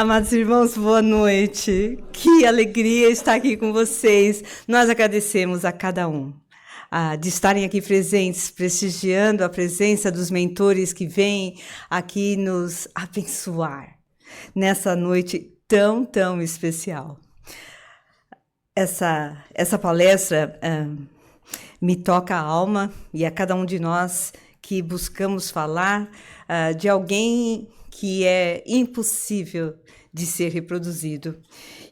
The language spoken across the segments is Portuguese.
Amados irmãos, boa noite. Que alegria estar aqui com vocês. Nós agradecemos a cada um de estarem aqui presentes, prestigiando a presença dos mentores que vêm aqui nos abençoar nessa noite tão especial. Essa palestra me toca a alma e a cada um de nós que buscamos falar de alguém que é impossível de ser reproduzido.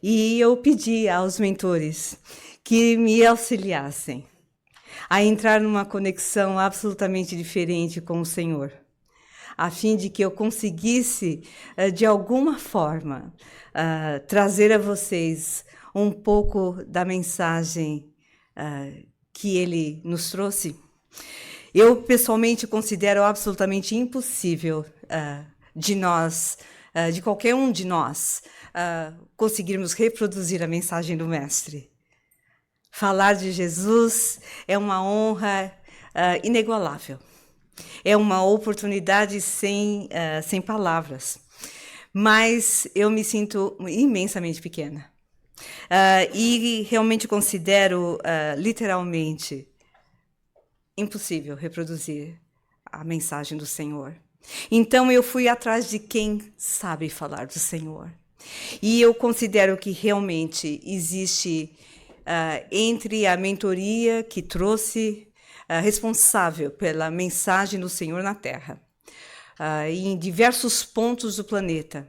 E eu pedi aos mentores que me auxiliassem a entrar numa conexão absolutamente diferente com o Senhor, a fim de que eu conseguisse, de alguma forma, trazer a vocês um pouco da mensagem que Ele nos trouxe. Eu, pessoalmente, considero absolutamente impossível de qualquer um de nós, conseguirmos reproduzir a mensagem do Mestre. Falar de Jesus é uma honra inigualável. É uma oportunidade sem palavras. Mas eu me sinto imensamente pequena. E realmente considero, literalmente, impossível reproduzir a mensagem do Senhor. Então eu fui atrás de quem sabe falar do Senhor. E eu considero que realmente existe entre a mentoria que trouxe responsável pela mensagem do Senhor na Terra, em diversos pontos do planeta,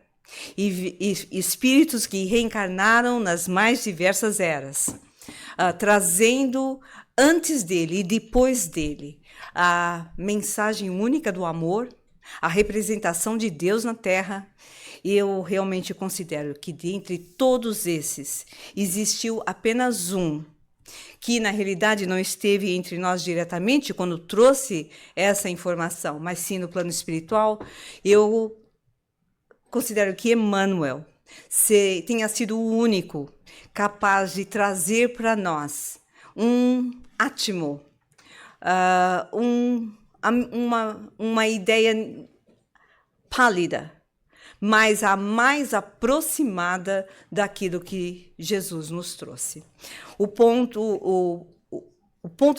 e espíritos que reencarnaram nas mais diversas eras, trazendo antes dele e depois dele a mensagem única do amor, a representação de Deus na Terra. Eu realmente considero que dentre todos esses existiu apenas um que na realidade não esteve entre nós diretamente quando trouxe essa informação, mas sim no plano espiritual. Eu considero que Emmanuel tenha sido o único capaz de trazer para nós um átimo, uma ideia pálida, mas a mais aproximada daquilo que Jesus nos trouxe. O ponto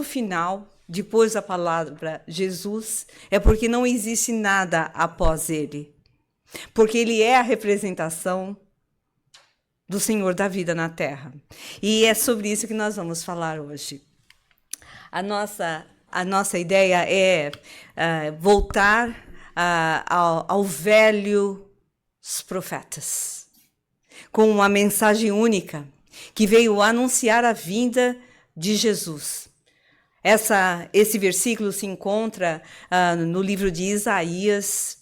final, depois da palavra Jesus, é porque não existe nada após ele. Porque ele é a representação do Senhor da vida na Terra. E é sobre isso que nós vamos falar hoje. A nossa ideia é voltar ao velhos profetas, com uma mensagem única que veio anunciar a vinda de Jesus. Esse versículo se encontra no livro de Isaías,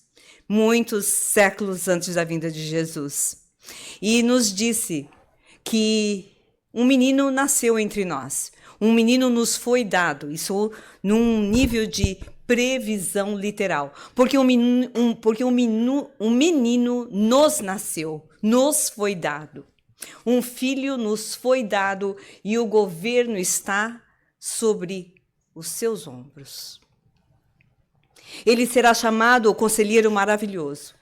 muitos séculos antes da vinda de Jesus. E nos disse que um menino nasceu entre nós, um menino nos foi dado, isso num nível de previsão literal, porque um menino nos nasceu, nos foi dado. Um filho nos foi dado e o governo está sobre os seus ombros. Ele será chamado o Conselheiro Maravilhoso,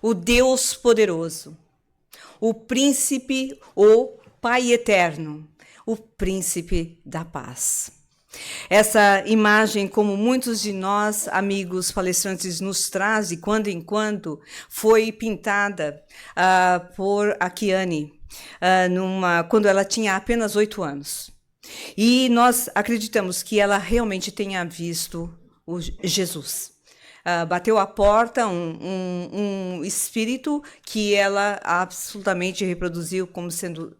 o Deus Poderoso, o Príncipe, o Pai Eterno, o Príncipe da Paz. Essa imagem, como muitos de nós, amigos palestrantes, nos traz de quando em quando, foi pintada por Akiane, quando ela tinha apenas 8 anos. E nós acreditamos que ela realmente tenha visto o Jesus. Bateu a porta um espírito que ela absolutamente reproduziu como sendo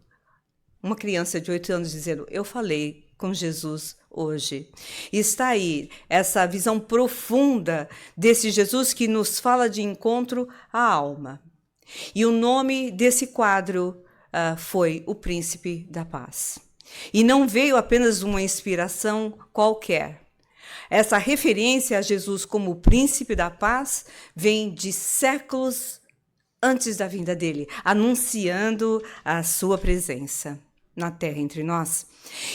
uma criança de 8 anos, dizendo: eu falei com Jesus hoje. E está aí essa visão profunda desse Jesus que nos fala de encontro à alma. E o nome desse quadro foi O Príncipe da Paz. E não veio apenas uma inspiração qualquer. Essa referência a Jesus como o Príncipe da Paz vem de séculos antes da vinda dele, anunciando a sua presença na terra entre nós.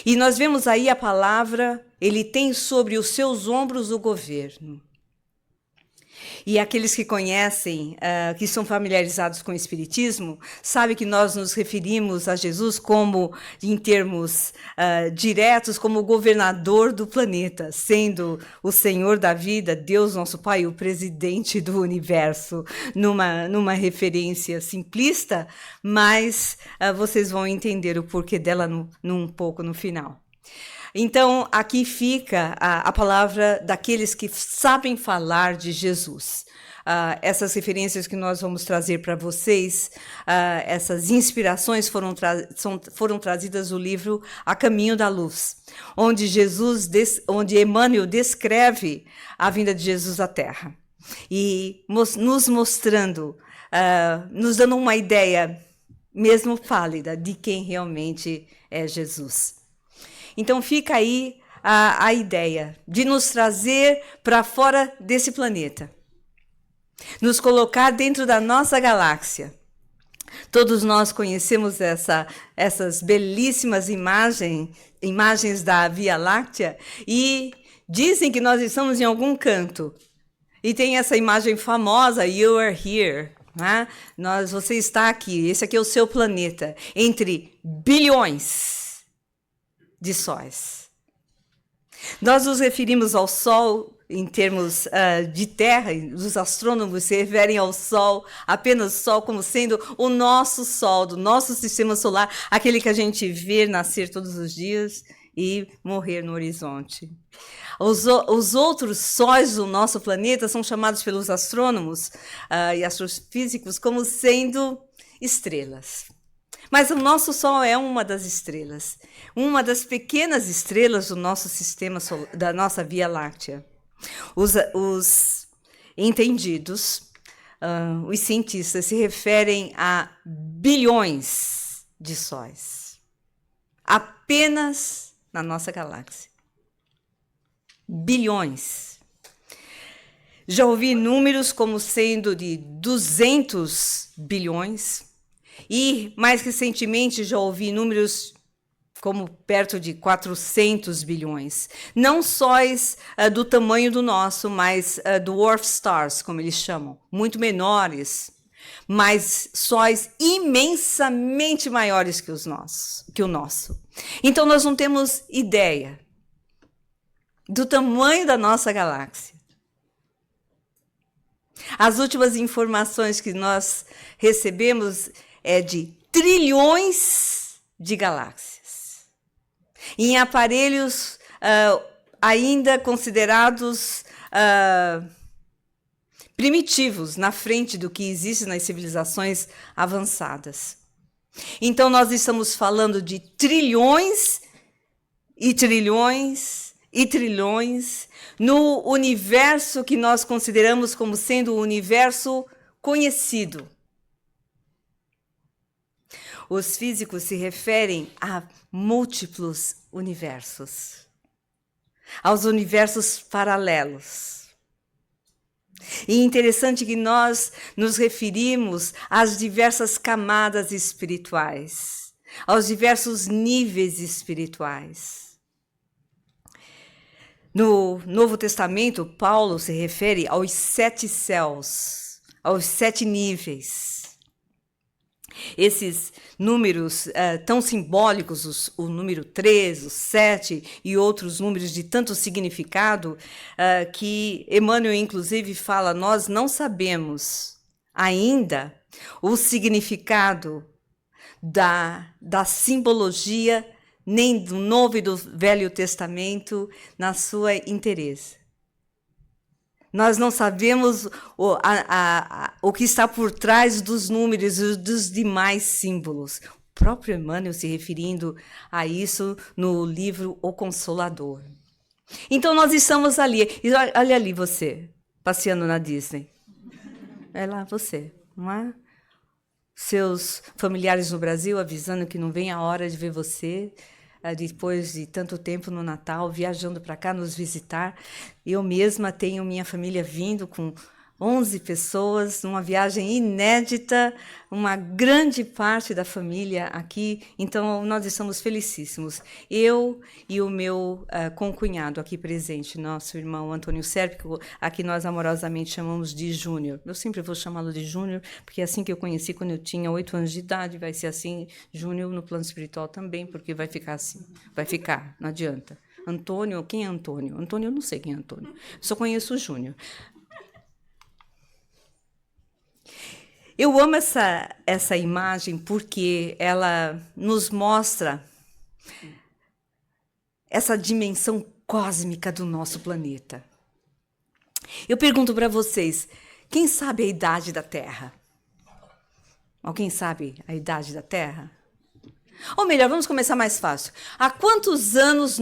E nós vemos aí a palavra, ele tem sobre os seus ombros o governo. E aqueles que conhecem, que são familiarizados com o Espiritismo, sabem que nós nos referimos a Jesus como, em termos diretos, como o governador do planeta, sendo o Senhor da vida, Deus nosso Pai, o presidente do universo, numa referência simplista, mas vocês vão entender o porquê dela um pouco no final. Então, aqui fica a palavra daqueles que sabem falar de Jesus. Essas referências que nós vamos trazer para vocês, essas inspirações foram trazidas do livro A Caminho da Luz, onde Emmanuel descreve a vinda de Jesus à Terra e nos mostrando, nos dando uma ideia, mesmo pálida, de quem realmente é Jesus. Então fica aí a ideia de nos trazer para fora desse planeta, nos colocar dentro da nossa galáxia. Todos nós conhecemos essas belíssimas imagens da Via Láctea e dizem que nós estamos em algum canto. E tem essa imagem famosa, You are here. Né? Você está aqui, esse aqui é o seu planeta, entre bilhões de sóis. Nós nos referimos ao Sol em termos de Terra, os astrônomos se referem ao Sol, apenas Sol, como sendo o nosso Sol, do nosso sistema solar, aquele que a gente vê nascer todos os dias e morrer no horizonte. Os outros sóis do nosso planeta são chamados pelos astrônomos e astrofísicos como sendo estrelas. Mas o nosso Sol é uma das estrelas, uma das pequenas estrelas do nosso sistema solar, da nossa Via Láctea. Os entendidos, os cientistas, se referem a bilhões de sóis, apenas na nossa galáxia. Bilhões. Já ouvi números como sendo de 200 bilhões, e, mais recentemente, já ouvi números como perto de 400 bilhões. Não sóis do tamanho do nosso, mas dwarf stars, como eles chamam, muito menores, mas sóis imensamente maiores que o nosso. Então, nós não temos ideia do tamanho da nossa galáxia. As últimas informações que nós recebemos é de trilhões de galáxias, em aparelhos ainda considerados primitivos, na frente do que existe nas civilizações avançadas. Então, nós estamos falando de trilhões e trilhões e trilhões no universo que nós consideramos como sendo o universo conhecido. Os físicos se referem a múltiplos universos, aos universos paralelos. E é interessante que nós nos referimos às diversas camadas espirituais, aos diversos níveis espirituais. No Novo Testamento, Paulo se refere aos 7 céus, aos 7 níveis. Esses números tão simbólicos, o número 3, o 7 e outros números de tanto significado, que Emmanuel, inclusive, fala, nós não sabemos ainda o significado da simbologia, nem do Novo e do Velho Testamento, na sua inteireza. Nós não sabemos o que está por trás dos números e dos demais símbolos. O próprio Emmanuel se referindo a isso no livro O Consolador. Então, nós estamos ali. E olha ali você, passeando na Disney. É lá você, não é? Seus familiares no Brasil avisando que não vem a hora de ver você, depois de tanto tempo no Natal, viajando para cá nos visitar. Eu mesma tenho minha família vindo com 11 pessoas, numa viagem inédita, uma grande parte da família aqui, então nós estamos felicíssimos. Eu e o meu concunhado aqui presente, nosso irmão Antônio Sérpico, aqui nós amorosamente chamamos de Júnior. Eu sempre vou chamá-lo de Júnior, porque é assim que eu conheci quando eu tinha 8 anos de idade, vai ser assim, Júnior no plano espiritual também, porque vai ficar assim, vai ficar, não adianta. Antônio, quem é Antônio? Antônio, eu não sei quem é Antônio, só conheço o Júnior. Eu amo essa imagem porque ela nos mostra essa dimensão cósmica do nosso planeta. Eu pergunto para vocês, quem sabe a idade da Terra? Alguém sabe a idade da Terra? Ou melhor, vamos começar mais fácil. Há quantos anos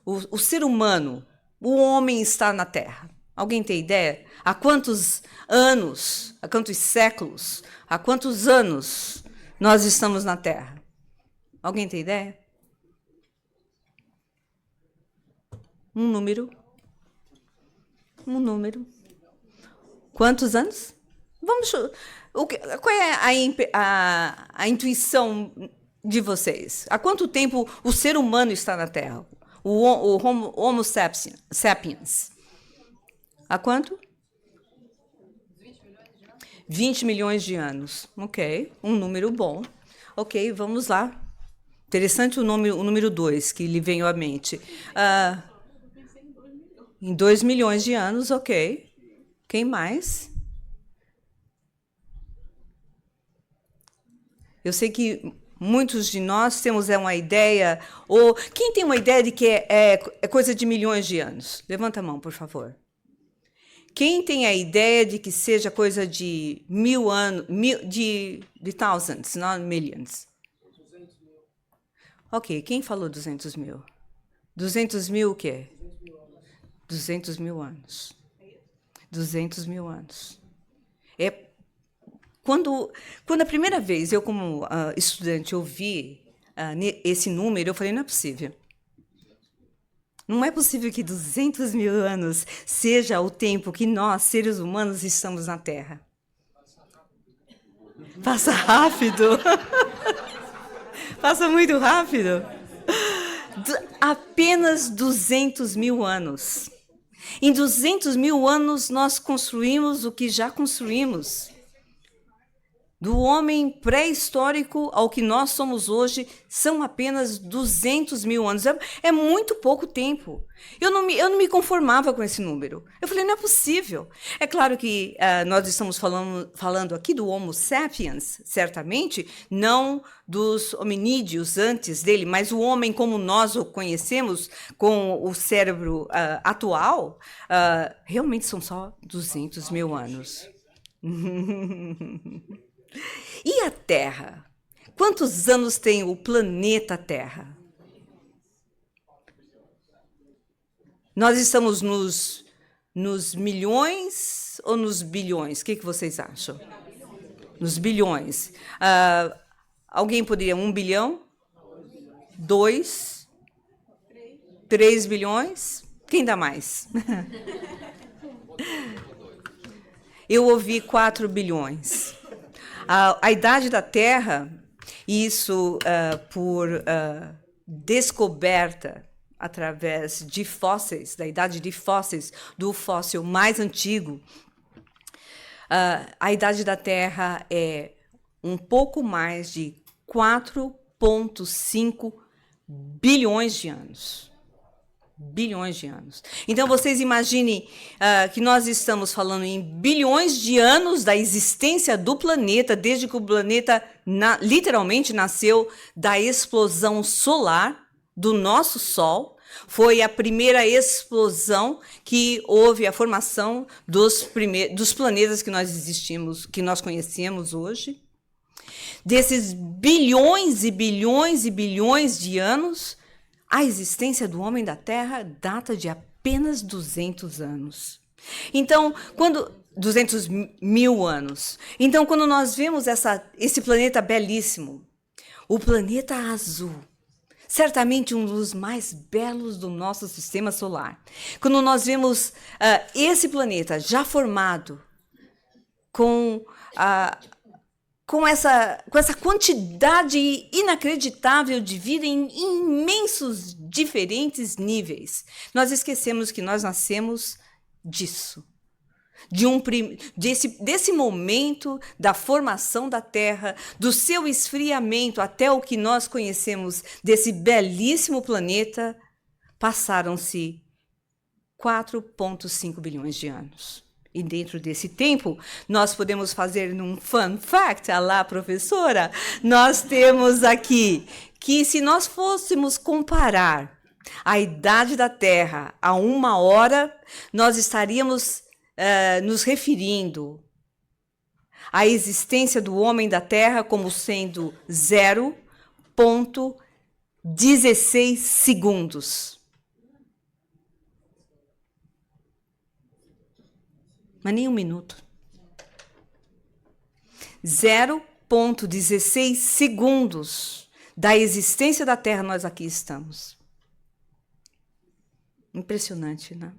o ser humano, o homem está na Terra? Alguém tem ideia? Há quantos anos, há quantos séculos, há quantos anos nós estamos na Terra? Alguém tem ideia? Um número. Quantos anos? Qual é a intuição de vocês? Há quanto tempo o ser humano está na Terra? O Homo sapiens. Há quanto? 20 milhões de anos. Ok, um número bom. Ok, vamos lá. Interessante o número 2 que lhe veio à mente. Em 2 milhões de anos, ok. Quem mais? Eu sei que muitos de nós temos uma ideia, ou quem tem uma ideia de que é coisa de milhões de anos? Levanta a mão, por favor. Quem tem a ideia de que seja coisa de 1000 anos, de thousands, not millions? 200 mil. Ok, quem falou 200 mil? 200 mil o quê? 200 mil anos. 200 mil anos. Quando a primeira vez eu, como estudante, ouvi esse número, eu falei, não é possível. Não é possível que 200 mil anos seja o tempo que nós, seres humanos, estamos na Terra. Passa rápido. Passa muito rápido. Apenas 200 mil anos. Em 200 mil anos, nós construímos o que já construímos. Do homem pré-histórico ao que nós somos hoje, são apenas 200 mil anos. É muito pouco tempo. Eu não me conformava com esse número. Eu falei, não é possível. É claro que nós estamos falando aqui do Homo sapiens, certamente, não dos hominídeos antes dele, mas o homem como nós o conhecemos, com o cérebro atual, realmente são só 200 mil anos. E a Terra? Quantos anos tem o planeta Terra? Nós estamos nos milhões ou nos bilhões? O que vocês acham? Nos bilhões. Alguém poderia 1 bilhão? 2? 3 bilhões? Quem dá mais? Eu ouvi 4 bilhões. A idade da Terra, isso por descoberta através de fósseis, da idade de fósseis, do fóssil mais antigo, a idade da Terra é um pouco mais de 4,5 bilhões de anos. Bilhões de anos. Então, vocês imaginem que nós estamos falando em bilhões de anos da existência do planeta, desde que o planeta literalmente nasceu da explosão solar do nosso Sol. Foi a primeira explosão que houve a formação dos planetas que nós existimos, que nós conhecemos hoje. Desses bilhões e bilhões e bilhões de anos, a existência do homem da Terra data de apenas 200 anos. Então, 200 mil anos. Então, quando nós vemos esse planeta belíssimo, o planeta azul, certamente um dos mais belos do nosso sistema solar. Quando nós vemos esse planeta já formado com essa quantidade inacreditável de vida em imensos, diferentes níveis, nós esquecemos que nós nascemos disso. Desse momento da formação da Terra, do seu esfriamento até o que nós conhecemos desse belíssimo planeta, passaram-se 4,5 bilhões de anos. E dentro desse tempo, nós podemos fazer um fun fact, alá, professora, nós temos aqui que se nós fôssemos comparar a idade da Terra a 1 hora, nós estaríamos nos referindo à existência do homem da Terra como sendo 0,16 segundos. Mas nem um minuto. 0,16 segundos da existência da Terra nós aqui estamos. Impressionante, né?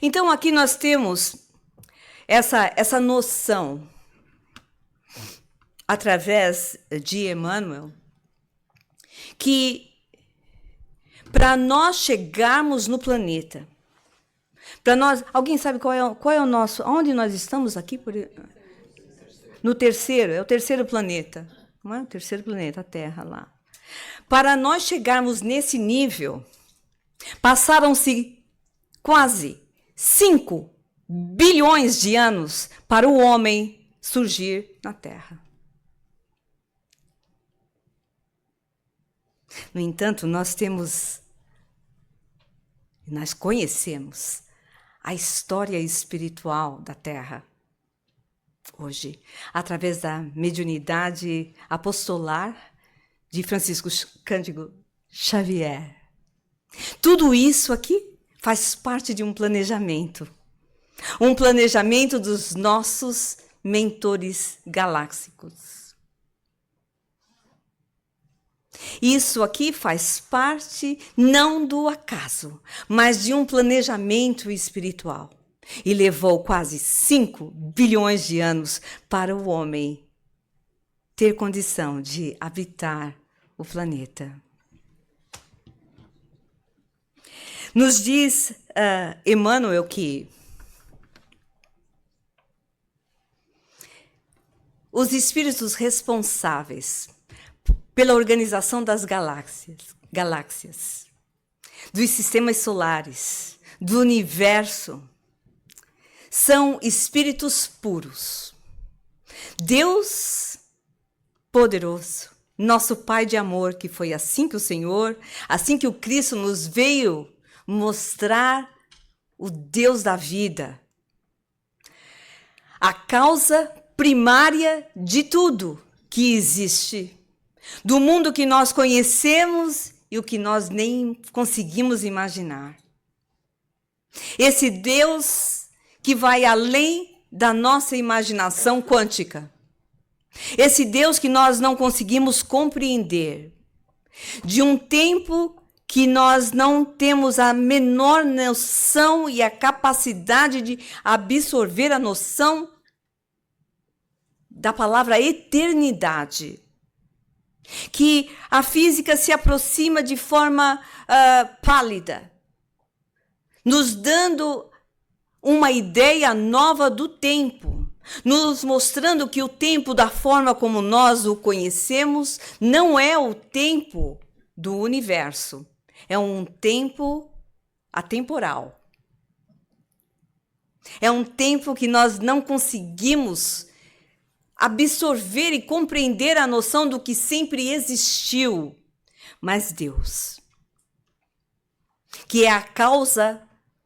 Então, aqui nós temos essa noção, através de Emmanuel, que para nós chegarmos no planeta, para nós, alguém sabe qual é o nosso, onde nós estamos aqui? No terceiro, é o terceiro planeta, não é? O terceiro planeta, a Terra lá. Para nós chegarmos nesse nível, passaram-se quase 5 bilhões de anos para o homem surgir na Terra. No entanto, nós conhecemos a história espiritual da Terra hoje, através da mediunidade apostolar de Francisco Cândido Xavier. Tudo isso aqui faz parte de um planejamento dos nossos mentores galácticos. Isso aqui faz parte não do acaso, mas de um planejamento espiritual. E levou quase 5 bilhões de anos para o homem ter condição de habitar o planeta. Nos diz Emmanuel que os espíritos responsáveis pela organização das galáxias, dos sistemas solares, do universo, são espíritos puros. Deus poderoso, nosso Pai de amor, que foi assim que o Cristo nos veio mostrar o Deus da vida, a causa primária de tudo que existe, do mundo que nós conhecemos e o que nós nem conseguimos imaginar. Esse Deus que vai além da nossa imaginação quântica. Esse Deus que nós não conseguimos compreender. De um tempo que nós não temos a menor noção e a capacidade de absorver a noção da palavra eternidade. Que a física se aproxima de forma pálida, nos dando uma ideia nova do tempo, nos mostrando que o tempo, da forma como nós o conhecemos, não é o tempo do universo, é um tempo atemporal. É um tempo que nós não conseguimos absorver e compreender a noção do que sempre existiu, mas Deus, que é a causa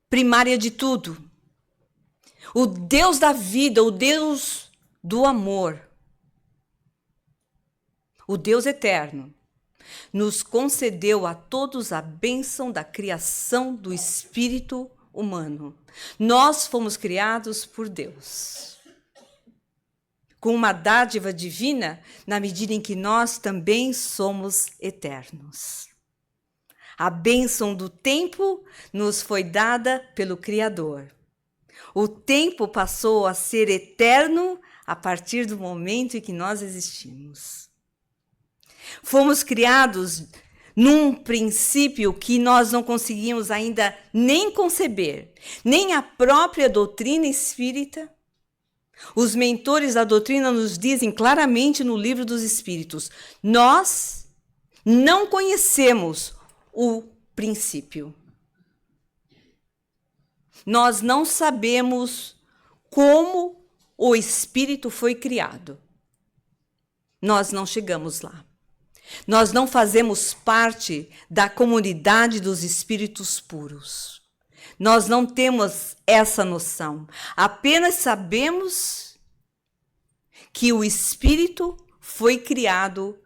primária de tudo, o Deus da vida, o Deus do amor, o Deus eterno, nos concedeu a todos a bênção da criação do espírito humano. Nós fomos criados por Deus. com uma dádiva divina na medida em que nós também somos eternos. A bênção do tempo nos foi dada pelo Criador. O tempo passou a ser eterno a partir do momento em que nós existimos. Fomos criados num princípio que nós não conseguimos ainda nem conceber, nem a própria doutrina espírita. Os mentores da doutrina nos dizem claramente no Livro dos Espíritos: nós não conhecemos o princípio. Nós não sabemos como o espírito foi criado. Nós não chegamos lá. Nós não fazemos parte da comunidade dos espíritos puros. Nós não temos essa noção. Apenas sabemos que o espírito foi criado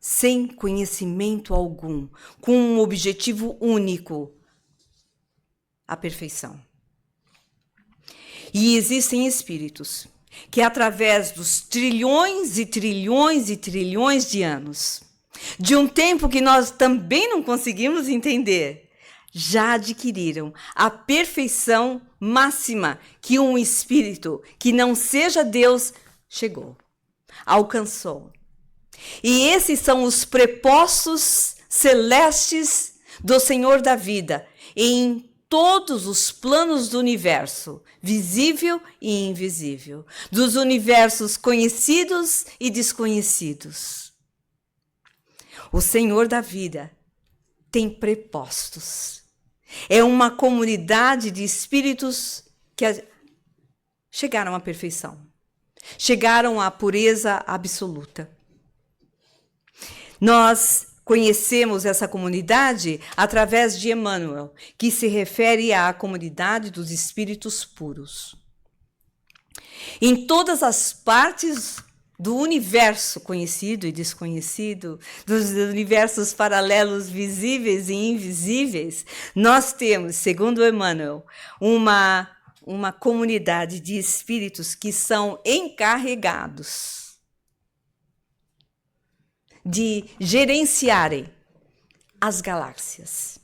sem conhecimento algum, com um objetivo único: a perfeição. E existem espíritos que, através dos trilhões e trilhões e trilhões de anos, de um tempo que nós também não conseguimos entender, já adquiriram a perfeição máxima que um espírito que não seja Deus chegou, alcançou. E esses são os prepostos celestes do Senhor da vida em todos os planos do universo, visível e invisível, dos universos conhecidos e desconhecidos. O Senhor da vida tem prepostos. É uma comunidade de espíritos que chegaram à perfeição, chegaram à pureza absoluta. Nós conhecemos essa comunidade através de Emmanuel, que se refere à comunidade dos espíritos puros. Em todas as partes do universo conhecido e desconhecido, dos universos paralelos visíveis e invisíveis, nós temos, segundo Emmanuel, uma comunidade de espíritos que são encarregados de gerenciarem as galáxias.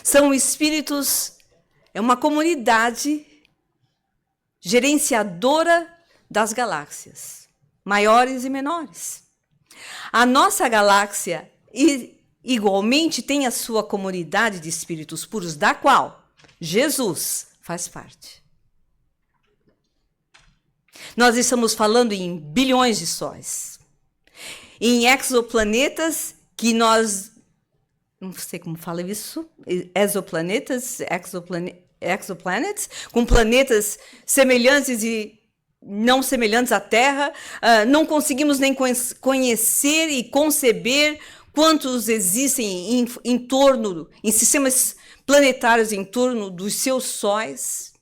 São espíritos, é uma comunidade gerenciadora das galáxias, maiores e menores. A nossa galáxia igualmente tem a sua comunidade de espíritos puros, da qual Jesus faz parte. Nós estamos falando em bilhões de sóis, em exoplanetas que nós, não sei como fala isso, exoplanets, com planetas semelhantes e não semelhantes à Terra. Não conseguimos nem conhecer e conceber quantos existem em sistemas planetários em torno dos seus sóis.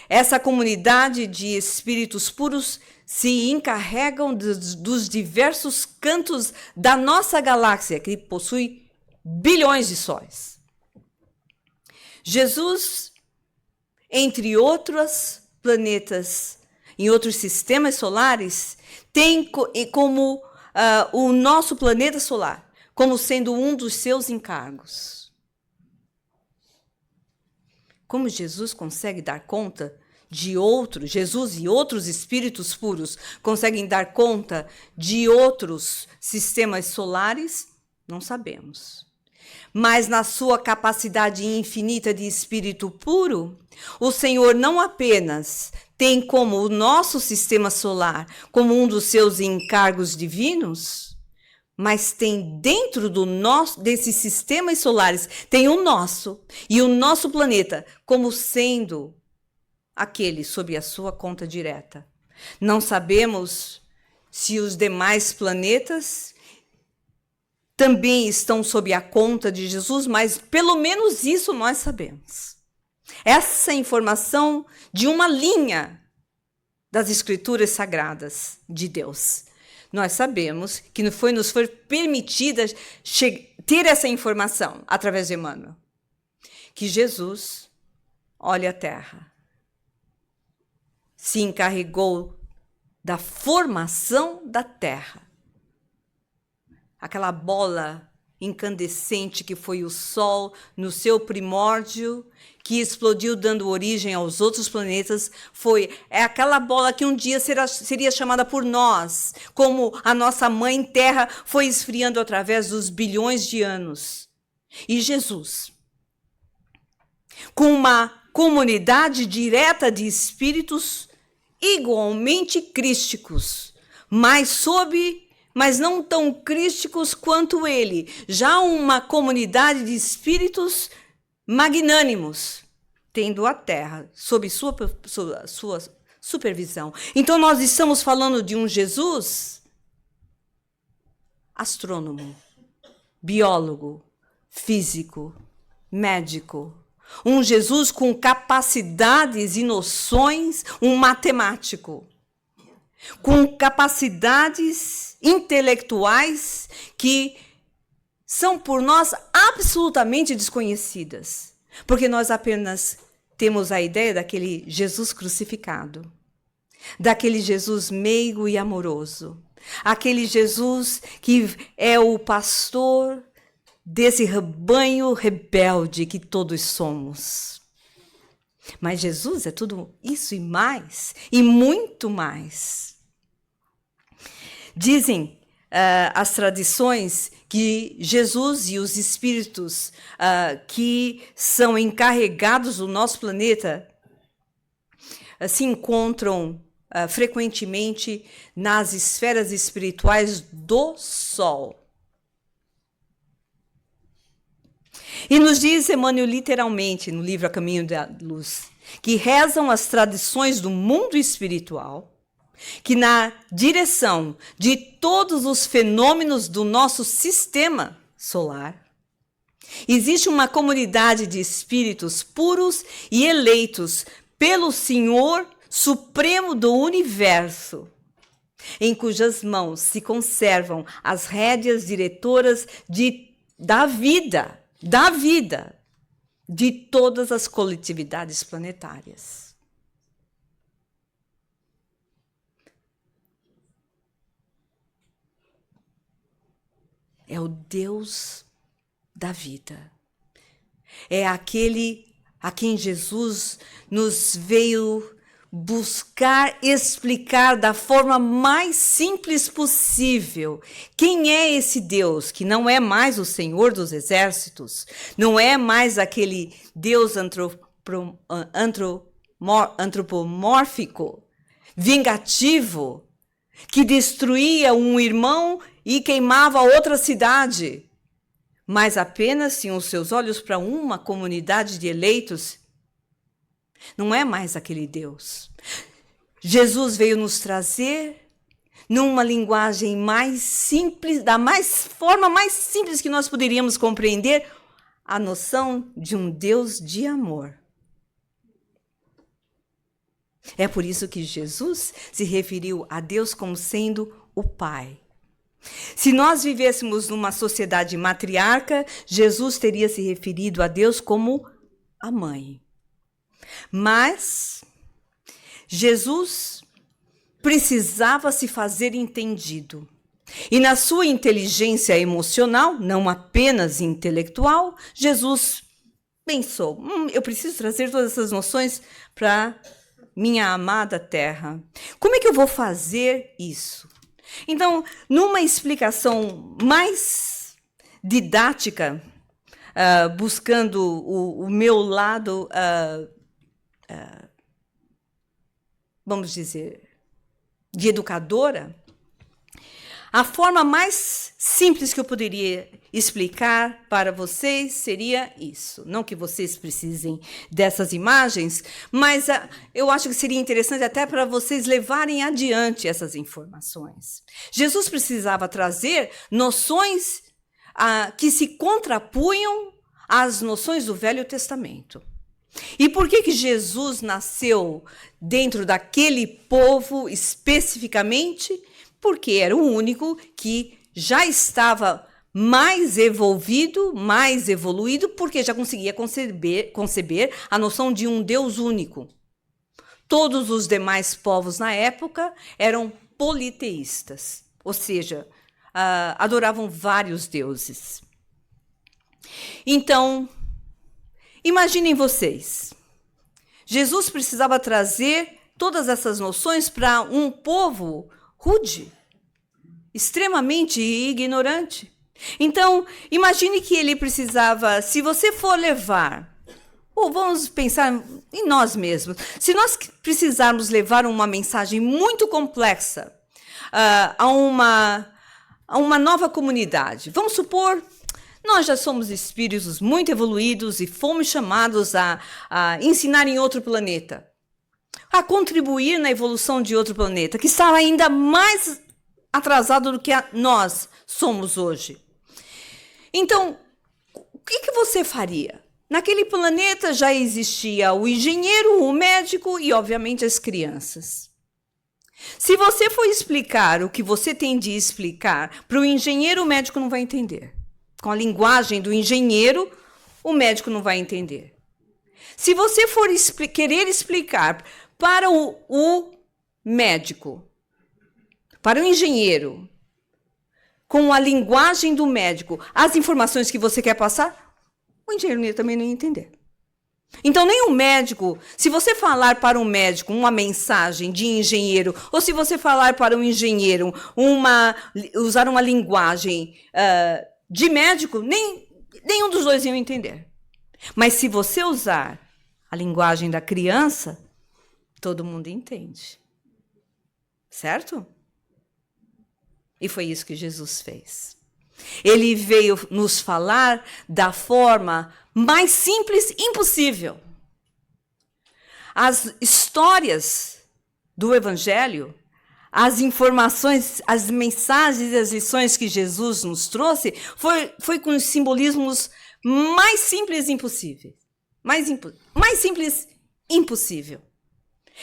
Essa comunidade de espíritos puros se encarregam dos diversos cantos da nossa galáxia, que possui bilhões de sóis. Jesus, entre outros planetas, em outros sistemas solares, tem como o nosso planeta solar como sendo um dos seus encargos. Como Jesus consegue dar conta de outros, Jesus e outros espíritos puros conseguem dar conta de outros sistemas solares, não sabemos. Mas na sua capacidade infinita de espírito puro, o Senhor não apenas tem como o nosso sistema solar como um dos seus encargos divinos, mas tem dentro desses sistemas solares, tem o nosso, e o nosso planeta como sendo aquele sob a sua conta direta. Não sabemos se os demais planetas também estão sob a conta de Jesus, mas pelo menos isso nós sabemos. Essa informação de uma linha das Escrituras Sagradas de Deus. Nós sabemos que nos foi permitida ter essa informação através de Emmanuel. Que Jesus olha a Terra, se encarregou da formação da Terra. Aquela bola incandescente que foi o Sol no seu primórdio, que explodiu dando origem aos outros planetas, é aquela bola que um dia seria chamada por nós, como a nossa mãe Terra foi esfriando através dos bilhões de anos. E Jesus, com uma comunidade direta de espíritos igualmente crísticos, mas não tão crísticos quanto ele, já uma comunidade de espíritos magnânimos, tendo a Terra sob sua supervisão. Então nós estamos falando de um Jesus astrônomo, biólogo, físico, médico, um Jesus com capacidades e noções, um matemático, com capacidades intelectuais que são por nós absolutamente desconhecidas, porque nós apenas temos a ideia daquele Jesus crucificado, daquele Jesus meigo e amoroso, aquele Jesus que é o pastor desse rebanho rebelde que todos somos. Mas Jesus é tudo isso e mais, e muito mais. Dizem as tradições que Jesus e os espíritos que são encarregados do nosso planeta se encontram frequentemente nas esferas espirituais do Sol. E nos diz Emmanuel literalmente no livro A Caminho da Luz, que rezam as tradições do mundo espiritual, que na direção de todos os fenômenos do nosso sistema solar, existe uma comunidade de espíritos puros e eleitos pelo Senhor Supremo do Universo, em cujas mãos se conservam as rédeas diretoras da vida de todas as coletividades planetárias. É o Deus da vida. É aquele a quem Jesus nos veio buscar explicar da forma mais simples possível quem é esse Deus, que não é mais o Senhor dos Exércitos, não é mais aquele Deus antropomórfico, vingativo, que destruía um irmão e queimava outra cidade, mas apenas tinha os seus olhos para uma comunidade de eleitos. Não é mais aquele Deus. Jesus veio nos trazer, numa linguagem mais simples, forma mais simples que nós poderíamos compreender, a noção de um Deus de amor. É por isso que Jesus se referiu a Deus como sendo o Pai. Se nós vivêssemos numa sociedade matriarca, Jesus teria se referido a Deus como a mãe. Mas Jesus precisava se fazer entendido. E na sua inteligência emocional, não apenas intelectual, Jesus pensou, eu preciso trazer todas essas noções para minha amada Terra. Como é que eu vou fazer isso? Então, numa explicação mais didática, buscando o meu lado, vamos dizer, de educadora, a forma mais simples que eu poderia explicar para vocês seria isso. Não que vocês precisem dessas imagens, mas eu acho que seria interessante até para vocês levarem adiante essas informações. Jesus precisava trazer noções que se contrapunham às noções do Velho Testamento. E por que Jesus nasceu dentro daquele povo especificamente? Porque era o único que já estava mais evoluído, porque já conseguia conceber a noção de um Deus único. Todos os demais povos na época eram politeístas, ou seja, adoravam vários deuses. Então, imaginem vocês, Jesus precisava trazer todas essas noções para um povo rude, extremamente ignorante. Então, imagine que ele precisava, se você for levar, ou vamos pensar em nós mesmos, se nós precisarmos levar uma mensagem muito complexa a uma nova comunidade, vamos supor, nós já somos espíritos muito evoluídos e fomos chamados a ensinar em outro planeta, a contribuir na evolução de outro planeta, que está ainda mais atrasado do que nós somos hoje. Então, o que você faria? Naquele planeta já existia o engenheiro, o médico e, obviamente, as crianças. Se você for explicar o que você tem de explicar para o engenheiro, o médico não vai entender. Com a linguagem do engenheiro, o médico não vai entender. Se você for querer explicar para o médico, para o engenheiro, com a linguagem do médico, as informações que você quer passar, o engenheiro também não ia entender. Então, nem o médico, se você falar para um médico uma mensagem de engenheiro, ou se você falar para um engenheiro usar uma linguagem de médico, nenhum dos dois iam entender. Mas se você usar a linguagem da criança, todo mundo entende. Certo? E foi isso que Jesus fez. Ele veio nos falar da forma mais simples impossível. As histórias do Evangelho, as informações, as mensagens e as lições que Jesus nos trouxe, foi com os simbolismos mais simples impossíveis. Mais simples impossível.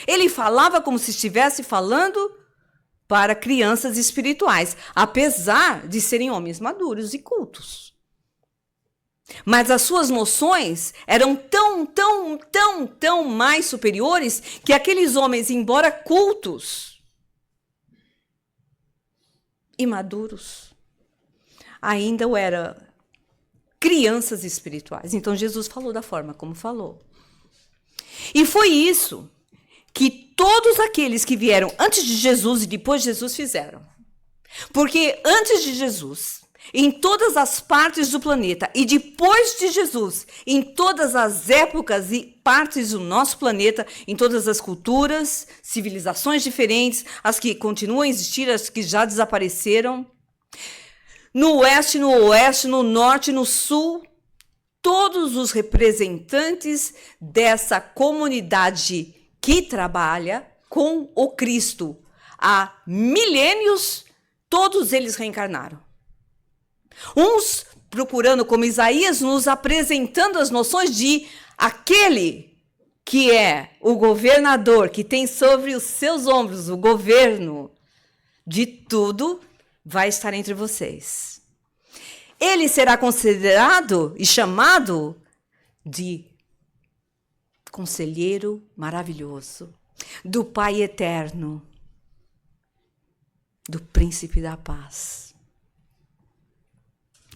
Ele falava como se estivesse falando para crianças espirituais, apesar de serem homens maduros e cultos. Mas as suas noções eram tão mais superiores que aqueles homens, embora cultos e maduros, ainda eram crianças espirituais. Então Jesus falou da forma como falou. E foi isso que todos aqueles que vieram antes de Jesus e depois de Jesus fizeram. Porque antes de Jesus, em todas as partes do planeta, e depois de Jesus, em todas as épocas e partes do nosso planeta, em todas as culturas, civilizações diferentes, as que continuam a existir, as que já desapareceram, no oeste, no oeste, no norte, no sul, todos os representantes dessa comunidade que trabalha com o Cristo há milênios, todos eles reencarnaram. Uns procurando, como Isaías, nos apresentando as noções de aquele que é o governador, que tem sobre os seus ombros o governo de tudo, vai estar entre vocês. Ele será considerado e chamado de Conselheiro maravilhoso, do Pai eterno, do Príncipe da paz.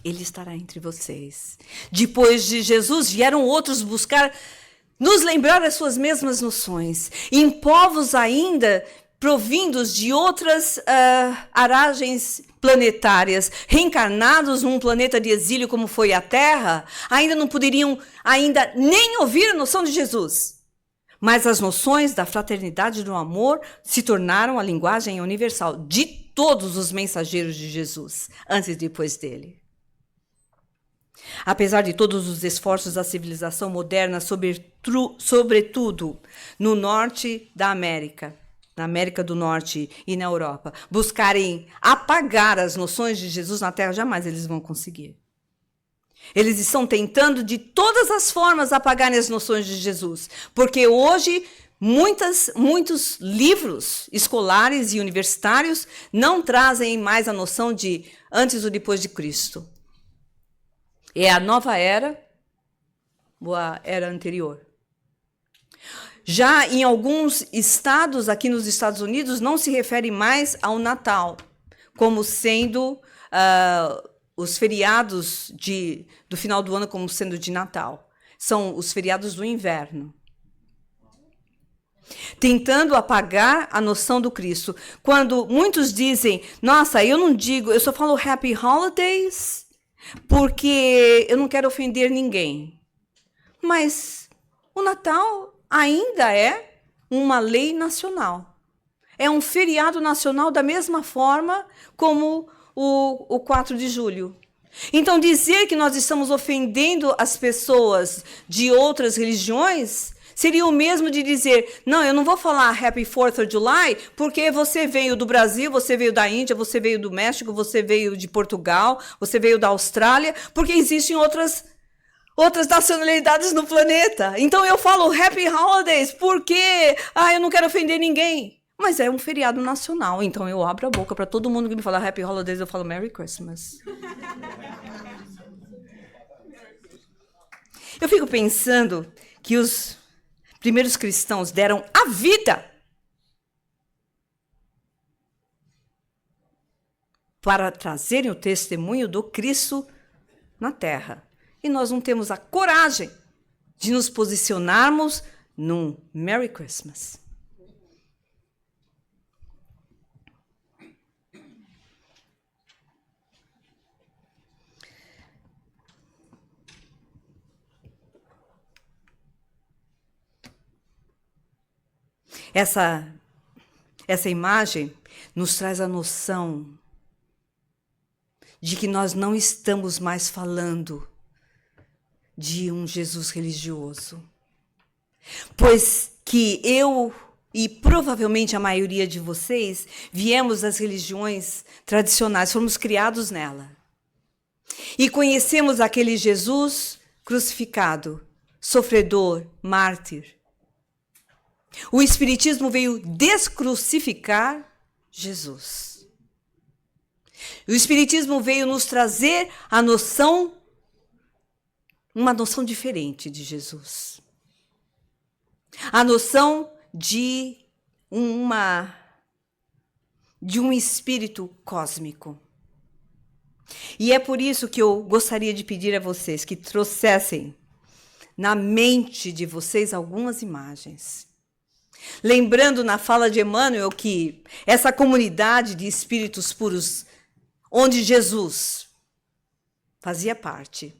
Ele estará entre vocês. Depois de Jesus, vieram outros buscar nos lembrar as suas mesmas noções. Em povos ainda provindos de outras aragens planetárias, reencarnados num planeta de exílio como foi a Terra, ainda não poderiam nem ouvir a noção de Jesus. Mas as noções da fraternidade e do amor se tornaram a linguagem universal de todos os mensageiros de Jesus, antes e depois dele. Apesar de todos os esforços da civilização moderna, sobretudo no norte da América, na América do Norte e na Europa, buscarem apagar as noções de Jesus na Terra, jamais eles vão conseguir. Eles estão tentando de todas as formas apagarem as noções de Jesus, porque hoje muitos livros escolares e universitários não trazem mais a noção de antes ou depois de Cristo. É a nova era ou a era anterior? Já em alguns estados, aqui nos Estados Unidos, não se refere mais ao Natal, como sendo os feriados do final do ano como sendo de Natal. São os feriados do inverno. Tentando apagar a noção do Cristo. Quando muitos dizem, nossa, eu não digo, eu só falo Happy Holidays porque eu não quero ofender ninguém. Mas o Natal ainda é uma lei nacional. É um feriado nacional da mesma forma como o 4 de julho. Então, dizer que nós estamos ofendendo as pessoas de outras religiões seria o mesmo de dizer, não, eu não vou falar Happy 4th of July porque você veio do Brasil, você veio da Índia, você veio do México, você veio de Portugal, você veio da Austrália, porque existem outras nacionalidades no planeta. Então eu falo Happy Holidays porque eu não quero ofender ninguém. Mas é um feriado nacional, então eu abro a boca para todo mundo que me fala Happy Holidays, eu falo Merry Christmas. Eu fico pensando que os primeiros cristãos deram a vida para trazerem o testemunho do Cristo na terra. E nós não temos a coragem de nos posicionarmos num Merry Christmas. Essa imagem nos traz a noção de que nós não estamos mais falando de um Jesus religioso. Pois que eu e provavelmente a maioria de vocês viemos das religiões tradicionais, fomos criados nela. E conhecemos aquele Jesus crucificado, sofredor, mártir. O Espiritismo veio descrucificar Jesus. O Espiritismo veio nos trazer uma noção diferente de Jesus. A noção de um espírito cósmico. E é por isso que eu gostaria de pedir a vocês que trouxessem na mente de vocês algumas imagens. Lembrando na fala de Emmanuel que essa comunidade de espíritos puros, onde Jesus fazia parte,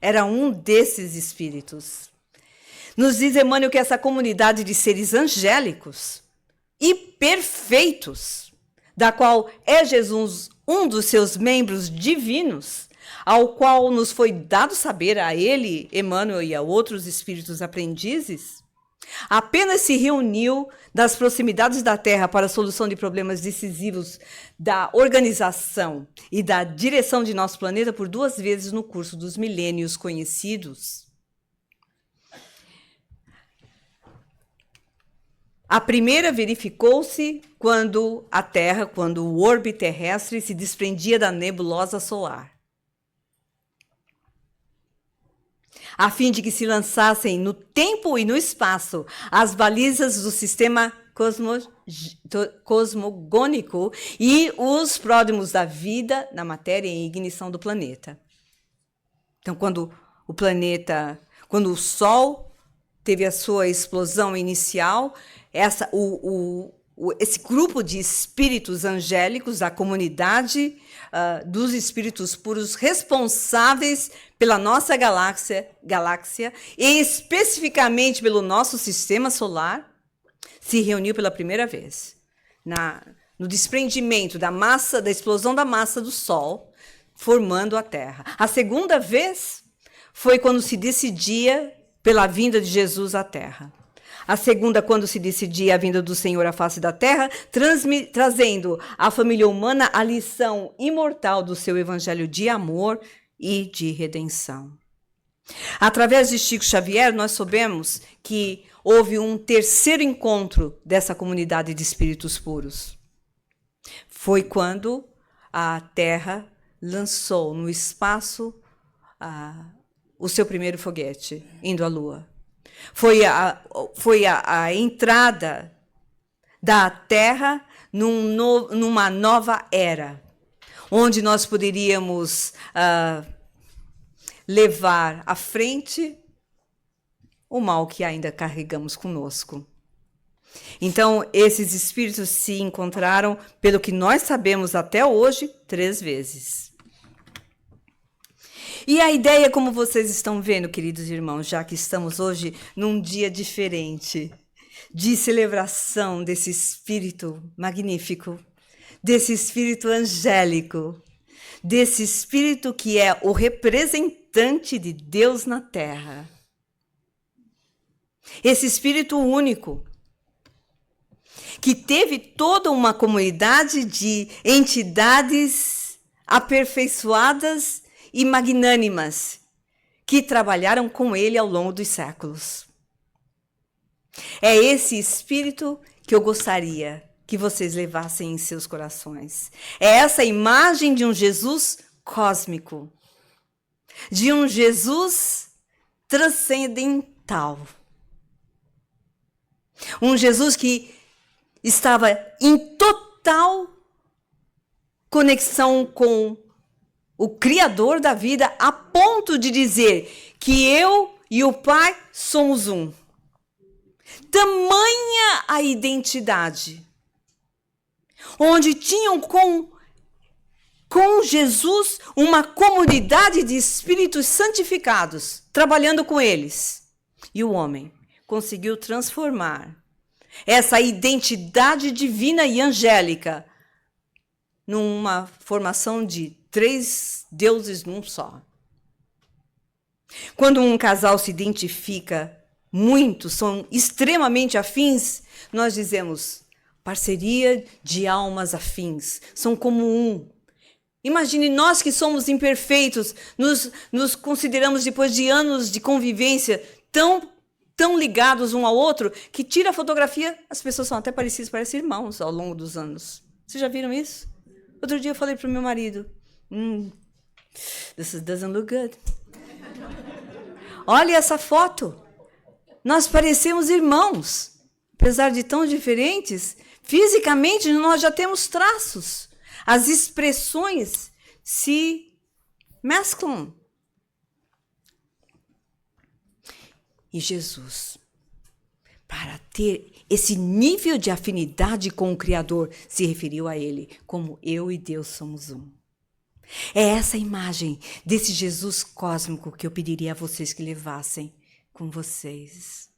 era um desses espíritos. Nos diz Emmanuel que essa comunidade de seres angélicos e perfeitos, da qual é Jesus um dos seus membros divinos, ao qual nos foi dado saber a ele, Emmanuel e a outros espíritos aprendizes, apenas se reuniu das proximidades da Terra para a solução de problemas decisivos da organização e da direção de nosso planeta por 2 vezes no curso dos milênios conhecidos. A primeira verificou-se quando a Terra, quando o orbe terrestre se desprendia da nebulosa solar, a fim de que se lançassem no tempo e no espaço as balizas do sistema cosmogônico e os pródromos da vida na matéria em ignição do planeta. Então, quando o Sol teve a sua explosão inicial, esse grupo de espíritos angélicos, a comunidade dos espíritos puros responsáveis pela nossa galáxia e especificamente pelo nosso sistema solar, se reuniu pela primeira vez no desprendimento da explosão da massa do Sol, formando a Terra. A segunda vez foi quando se decidia pela vinda de Jesus à Terra. A segunda, quando se decidia a vinda do Senhor à face da terra, trazendo à família humana a lição imortal do seu evangelho de amor e de redenção. Através de Chico Xavier, nós soubemos que houve um terceiro encontro dessa comunidade de espíritos puros. Foi quando a Terra lançou no espaço o seu primeiro foguete, indo à Lua. Foi a entrada da Terra numa nova era, onde nós poderíamos levar à frente o mal que ainda carregamos conosco. Então, esses espíritos se encontraram, pelo que nós sabemos até hoje, 3 vezes. E a ideia, como vocês estão vendo, queridos irmãos, já que estamos hoje num dia diferente, de celebração desse espírito magnífico, desse espírito angélico, desse espírito que é o representante de Deus na Terra. Esse espírito único, que teve toda uma comunidade de entidades aperfeiçoadas e magnânimas que trabalharam com ele ao longo dos séculos. É esse espírito que eu gostaria que vocês levassem em seus corações. É essa imagem de um Jesus cósmico, de um Jesus transcendental. Um Jesus que estava em total conexão com o Criador da vida, a ponto de dizer que eu e o Pai somos um. Tamanha a identidade, onde tinham com Jesus uma comunidade de espíritos santificados, trabalhando com eles. E o homem conseguiu transformar essa identidade divina e angélica numa formação de 3 deuses num só. Quando um casal se identifica muito, são extremamente afins, nós dizemos parceria de almas afins, são como um. Imagine nós que somos imperfeitos, nos consideramos depois de anos de convivência tão ligados um ao outro, que tira a fotografia, as pessoas são até parecidas, parecem irmãos ao longo dos anos. Vocês já viram isso? Outro dia eu falei para o meu marido, this doesn't look good. Olha essa foto. Nós parecemos irmãos. Apesar de tão diferentes, fisicamente nós já temos traços. As expressões se mesclam. E Jesus, para ter esse nível de afinidade com o Criador, se referiu a ele como eu e Deus somos um. É essa imagem desse Jesus cósmico que eu pediria a vocês que levassem com vocês.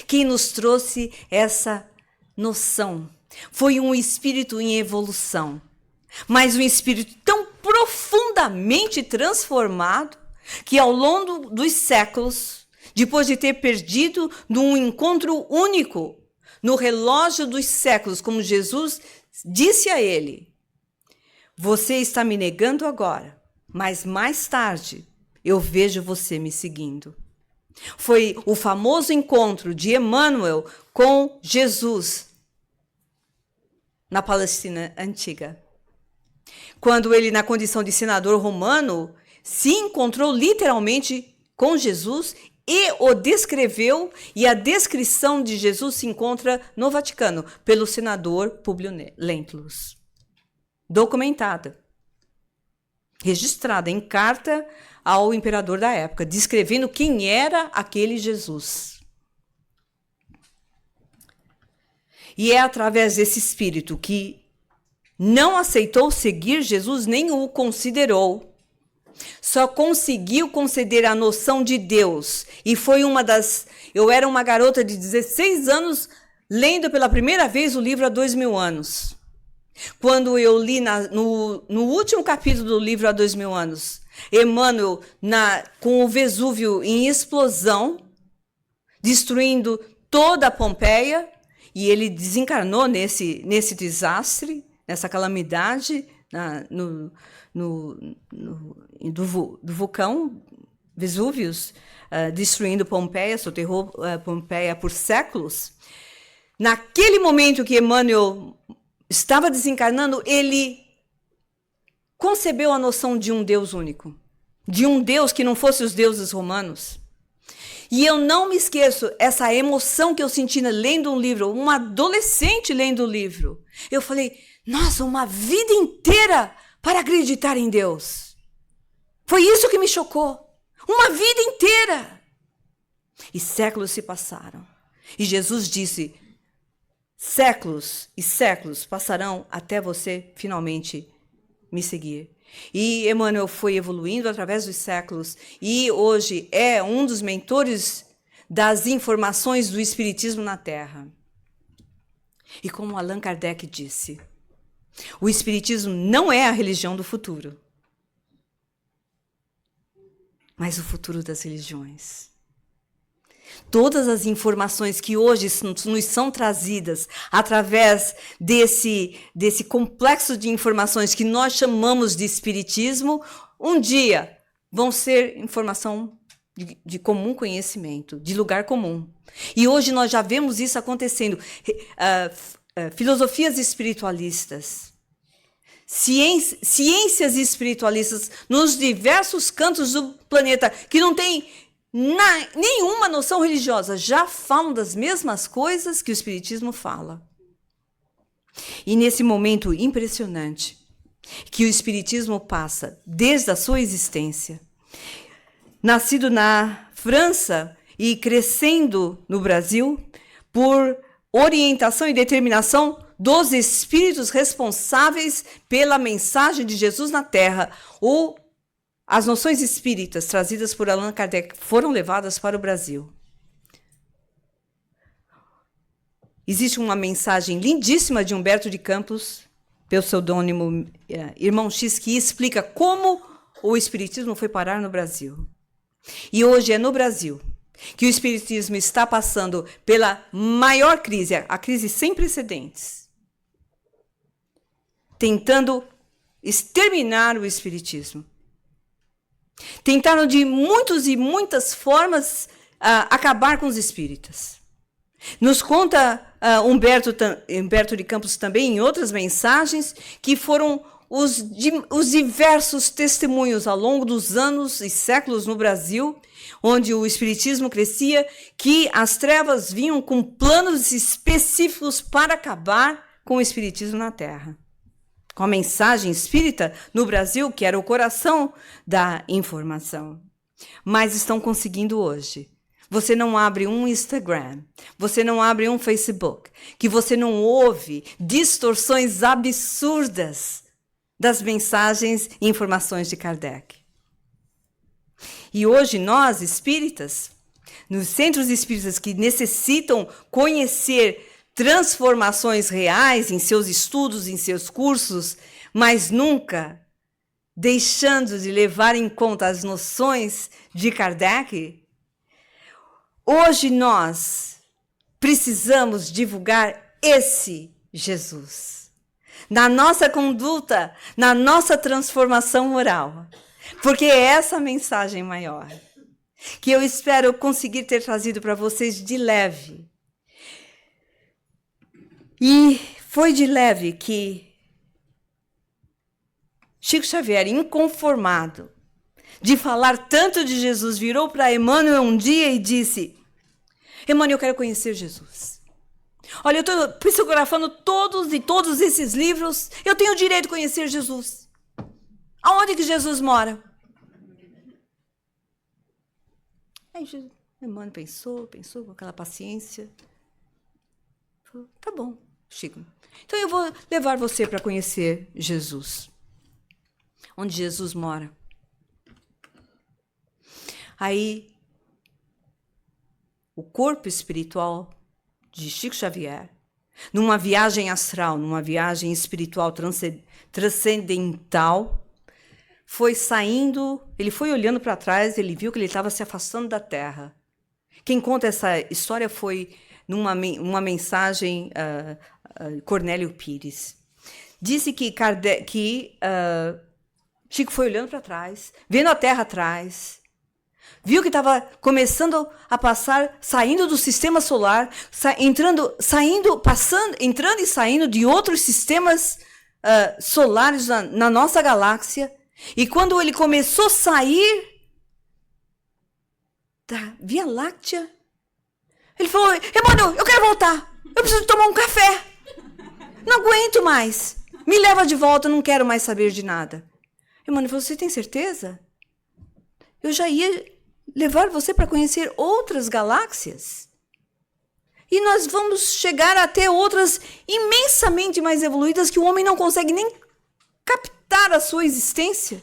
Quem nos trouxe essa noção foi um espírito em evolução, mas um espírito tão profundamente transformado que ao longo dos séculos, depois de ter perdido num encontro único, no relógio dos séculos, como Jesus disse a ele, você está me negando agora, mas mais tarde eu vejo você me seguindo. Foi o famoso encontro de Emmanuel com Jesus na Palestina Antiga. Quando ele, na condição de senador romano, se encontrou literalmente com Jesus e o descreveu, e a descrição de Jesus se encontra no Vaticano, pelo senador Públio Lentulus. Documentada, registrada em carta ao imperador da época, descrevendo quem era aquele Jesus. E é através desse espírito que não aceitou seguir Jesus, nem o considerou. Só conseguiu conceder a noção de Deus. E foi eu era uma garota de 16 anos, lendo pela primeira vez o livro há 2000 anos. Quando eu li no último capítulo do livro há 2000 anos, Emmanuel com o Vesúvio em explosão, destruindo toda a Pompeia, e ele desencarnou nesse desastre, nessa calamidade do vulcão Vesúvios, destruindo Pompeia, soterrou Pompeia por séculos. Naquele momento que Emmanuel estava desencarnando, ele concebeu a noção de um Deus único, de um Deus que não fosse os deuses romanos, E eu não me esqueço essa emoção que eu senti lendo um livro, um adolescente lendo o livro. Eu falei, nossa, uma vida inteira para acreditar em Deus. Foi isso que me chocou. Uma vida inteira. E séculos se passaram. E Jesus disse, séculos e séculos passarão até você finalmente me seguir. E Emmanuel foi evoluindo através dos séculos e hoje é um dos mentores das informações do Espiritismo na Terra. E como Allan Kardec disse, o Espiritismo não é a religião do futuro, mas o futuro das religiões. Todas as informações que hoje nos são trazidas através desse complexo de informações que nós chamamos de espiritismo, um dia vão ser informação de comum conhecimento, de lugar comum. E hoje nós já vemos isso acontecendo. Filosofias espiritualistas, ciências espiritualistas nos diversos cantos do planeta que não tem nenhuma noção religiosa, já falam das mesmas coisas que o Espiritismo fala. E nesse momento impressionante que o Espiritismo passa desde a sua existência, nascido na França e crescendo no Brasil, por orientação e determinação dos espíritos responsáveis pela mensagem de Jesus na Terra, ou as noções espíritas trazidas por Allan Kardec foram levadas para o Brasil. Existe uma mensagem lindíssima de Humberto de Campos, pelo pseudônimo Irmão X, que explica como o Espiritismo foi parar no Brasil. E hoje é no Brasil que o Espiritismo está passando pela maior crise, a crise sem precedentes, tentando exterminar o Espiritismo. Tentaram de muitas formas acabar com os espíritas. Nos conta Humberto de Campos também em outras mensagens que foram os diversos testemunhos ao longo dos anos e séculos no Brasil, onde o espiritismo crescia, que as trevas vinham com planos específicos para acabar com o espiritismo na Terra. Com a mensagem espírita no Brasil, que era o coração da informação. Mas estão conseguindo hoje. Você não abre um Instagram, você não abre um Facebook, que você não ouve distorções absurdas das mensagens e informações de Kardec. E hoje nós, espíritas, nos centros espíritas que necessitam conhecer transformações reais em seus estudos, em seus cursos, mas nunca deixando de levar em conta as noções de Kardec, hoje nós precisamos divulgar esse Jesus na nossa conduta, na nossa transformação moral, porque é essa mensagem maior que eu espero conseguir ter trazido para vocês de leve. E foi de leve que Chico Xavier, inconformado de falar tanto de Jesus, virou para Emmanuel um dia e disse: Emmanuel, eu quero conhecer Jesus. Olha, eu estou psicografando todos esses livros, eu tenho o direito de conhecer Jesus. Aonde que Jesus mora? Aí Emmanuel pensou com aquela paciência. Falou, tá bom, Chico. Então eu vou levar você para conhecer Jesus. Onde Jesus mora. Aí, o corpo espiritual de Chico Xavier, numa viagem astral, numa viagem espiritual transcendental, foi saindo, ele foi olhando para trás, ele viu que ele estava se afastando da Terra. Quem conta essa história foi uma mensagem Cornélio Pires. Disse que Chico foi olhando para trás, vendo a Terra atrás, viu que estava começando a passar, saindo do sistema solar, entrando e saindo de outros sistemas solares na nossa galáxia. E quando ele começou a sair, da Via Láctea. Ele falou, Emmanuel, eu quero voltar. Eu preciso tomar um café. Não aguento mais. Me leva de volta, não quero mais saber de nada. Emmanuel falou, você tem certeza? Eu já ia levar você para conhecer outras galáxias. E nós vamos chegar até outras imensamente mais evoluídas que o homem não consegue nem captar a sua existência.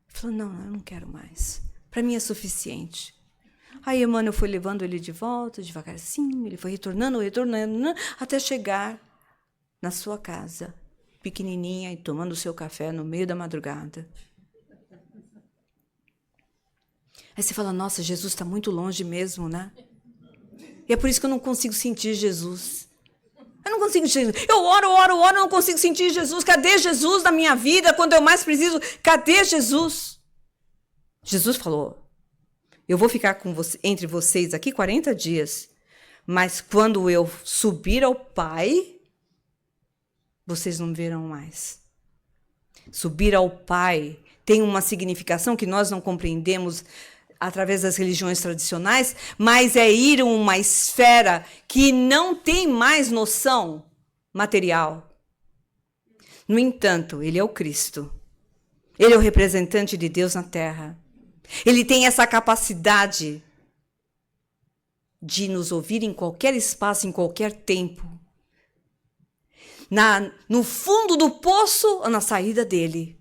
Ele falou, não, eu não quero mais. Para mim é suficiente. Aí Emmanuel foi levando ele de volta, devagarzinho, ele foi retornando, até chegar na sua casa, pequenininha, e tomando o seu café no meio da madrugada. Aí você fala, nossa, Jesus está muito longe mesmo, né? E é por isso que eu não consigo sentir Jesus. Eu não consigo sentir Jesus. Eu oro, não consigo sentir Jesus. Cadê Jesus na minha vida quando eu mais preciso? Cadê Jesus? Jesus falou, eu vou ficar com entre vocês aqui 40 dias, mas quando eu subir ao Pai, vocês não verão mais. Subir ao Pai tem uma significação que nós não compreendemos através das religiões tradicionais, mas é ir a uma esfera que não tem mais noção material. No entanto, ele é o Cristo. Ele é o representante de Deus na Terra. Ele tem essa capacidade de nos ouvir em qualquer espaço, em qualquer tempo. No fundo do poço ou na saída dele.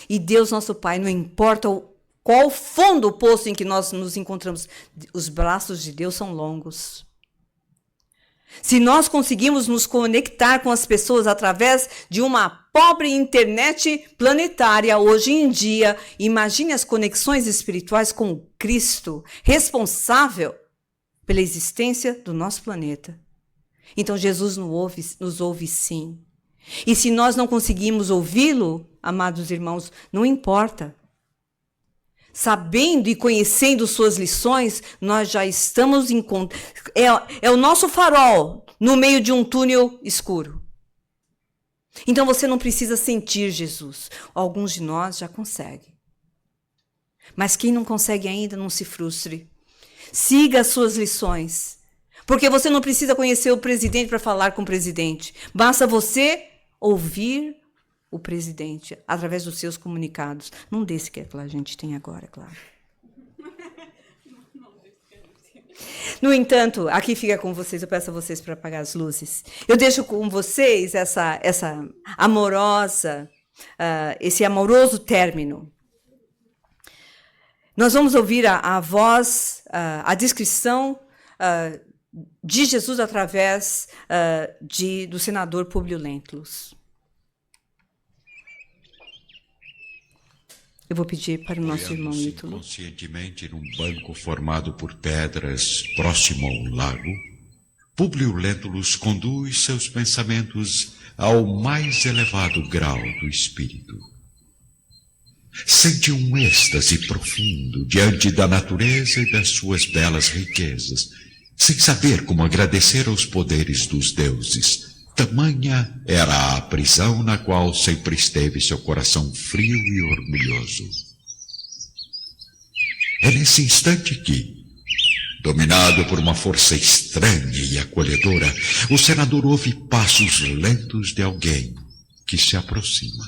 E Deus, nosso Pai, não importa qual fundo do poço em que nós nos encontramos, os braços de Deus são longos. Se nós conseguimos nos conectar com as pessoas através de uma pobre internet planetária hoje em dia, imagine as conexões espirituais com o Cristo, responsável pela existência do nosso planeta. Então Jesus nos ouve sim. E se nós não conseguimos ouvi-lo, amados irmãos, não importa. Sabendo e conhecendo suas lições, nós já estamos em... É o nosso farol no meio de um túnel escuro. Então você não precisa sentir Jesus. Alguns de nós já conseguem. Mas quem não consegue ainda, não se frustre. Siga as suas lições. Porque você não precisa conhecer o presidente para falar com o presidente. Basta você ouvir o presidente através dos seus comunicados. Não desse que a gente tem agora, é claro. No entanto, aqui fica com vocês, eu peço a vocês para apagar as luzes. Eu deixo com vocês essa amorosa, esse amoroso término. Nós vamos ouvir a voz, a descrição de Jesus através do senador Públio Lentulus. Eu vou pedir para o nosso irmão Ítalo. Conscientemente num banco formado por pedras próximo a um lago, Públio Lentulus conduz seus pensamentos ao mais elevado grau do espírito. Sente um êxtase profundo diante da natureza e das suas belas riquezas, sem saber como agradecer aos poderes dos deuses. Tamanha era a prisão na qual sempre esteve seu coração frio e orgulhoso. É nesse instante que, dominado por uma força estranha e acolhedora, o senador ouve passos lentos de alguém que se aproxima.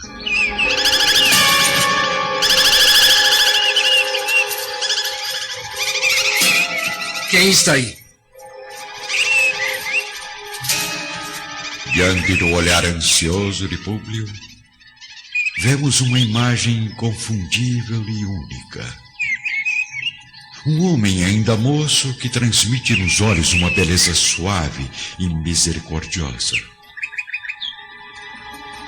Quem está aí? Diante do olhar ansioso de Públio, vemos uma imagem inconfundível e única. Um homem ainda moço que transmite nos olhos uma beleza suave e misericordiosa.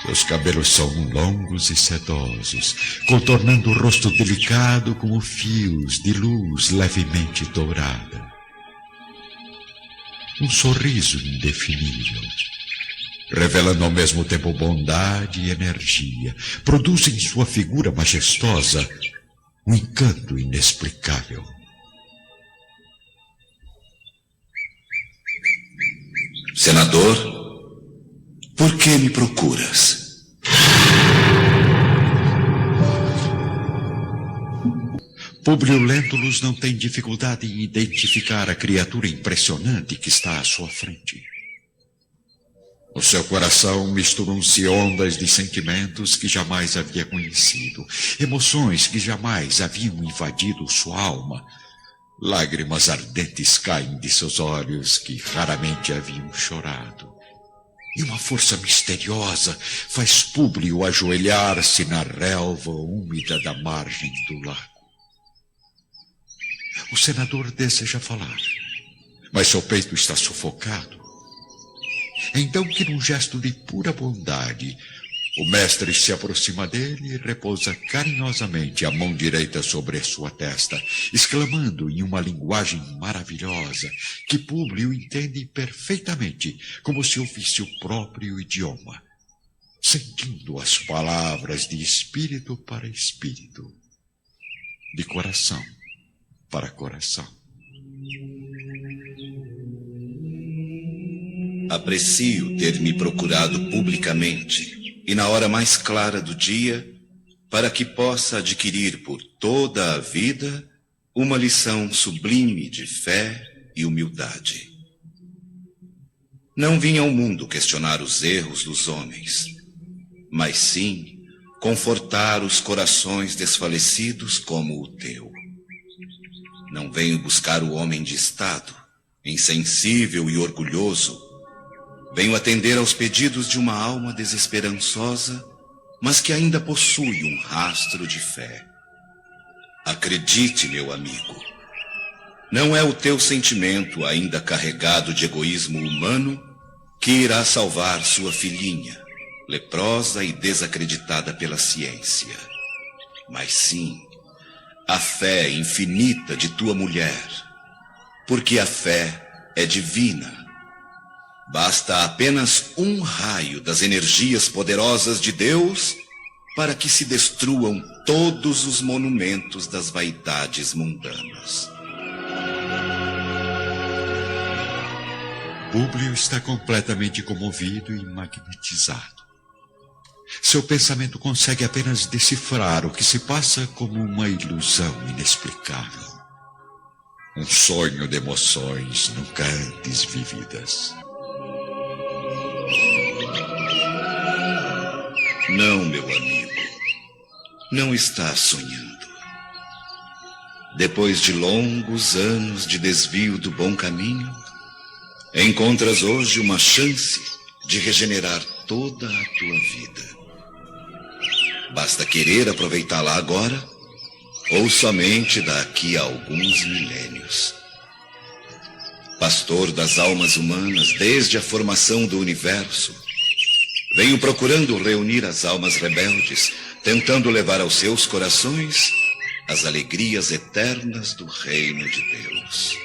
Seus cabelos são longos e sedosos, contornando o rosto delicado como fios de luz levemente dourada. Um sorriso indefinível, revelando ao mesmo tempo bondade e energia, produz em sua figura majestosa um encanto inexplicável. Senador, por que me procuras? Públio Lentulus não tem dificuldade em identificar a criatura impressionante que está à sua frente. No seu coração misturam-se ondas de sentimentos que jamais havia conhecido, emoções que jamais haviam invadido sua alma. Lágrimas ardentes caem de seus olhos que raramente haviam chorado. E uma força misteriosa faz Públio ajoelhar-se na relva úmida da margem do lago. O senador deseja falar, mas seu peito está sufocado. Então que num gesto de pura bondade, o mestre se aproxima dele e repousa carinhosamente a mão direita sobre a sua testa, exclamando em uma linguagem maravilhosa que Públio entende perfeitamente, como se ouvisse o próprio idioma, sentindo as palavras de espírito para espírito, de coração para coração. Aprecio ter me procurado publicamente e na hora mais clara do dia, para que possa adquirir por toda a vida uma lição sublime de fé e humildade. Não vim ao mundo questionar os erros dos homens, mas sim confortar os corações desfalecidos como o teu. Não venho buscar o homem de estado, insensível e orgulhoso. Venho atender aos pedidos de uma alma desesperançosa, mas que ainda possui um rastro de fé. Acredite, meu amigo, não é o teu sentimento ainda carregado de egoísmo humano que irá salvar sua filhinha, leprosa e desacreditada pela ciência, mas sim a fé infinita de tua mulher, porque a fé é divina. Basta apenas um raio das energias poderosas de Deus para que se destruam todos os monumentos das vaidades mundanas. Públio está completamente comovido e magnetizado. Seu pensamento consegue apenas decifrar o que se passa como uma ilusão inexplicável. Um sonho de emoções nunca antes vividas. Não, meu amigo, não estás sonhando. Depois de longos anos de desvio do bom caminho, encontras hoje uma chance de regenerar toda a tua vida. Basta querer aproveitá-la agora ou somente daqui a alguns milênios. Pastor das almas humanas desde a formação do universo, venho procurando reunir as almas rebeldes, tentando levar aos seus corações as alegrias eternas do reino de Deus.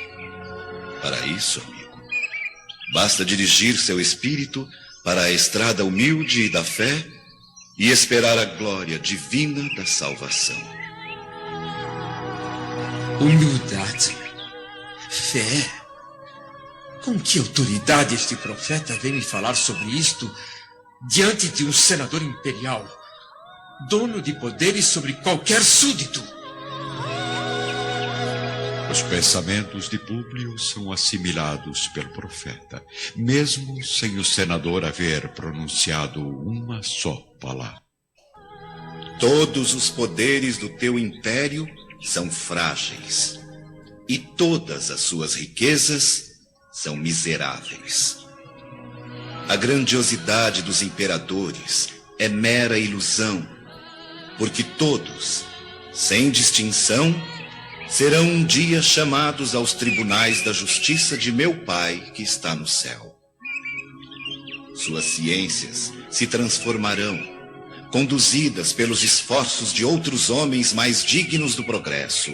Para isso, amigo, basta dirigir seu espírito para a estrada humilde e da fé e esperar a glória divina da salvação. Humildade, fé. Com que autoridade este profeta vem me falar sobre isto diante de um senador imperial, dono de poderes sobre qualquer súdito? Os pensamentos de Públio são assimilados pelo profeta, mesmo sem o senador haver pronunciado uma só palavra. Todos os poderes do teu império são frágeis, e todas as suas riquezas são miseráveis. A grandiosidade dos imperadores é mera ilusão, porque todos, sem distinção, serão um dia chamados aos tribunais da justiça de meu Pai que está no céu. Suas ciências se transformarão, conduzidas pelos esforços de outros homens mais dignos do progresso.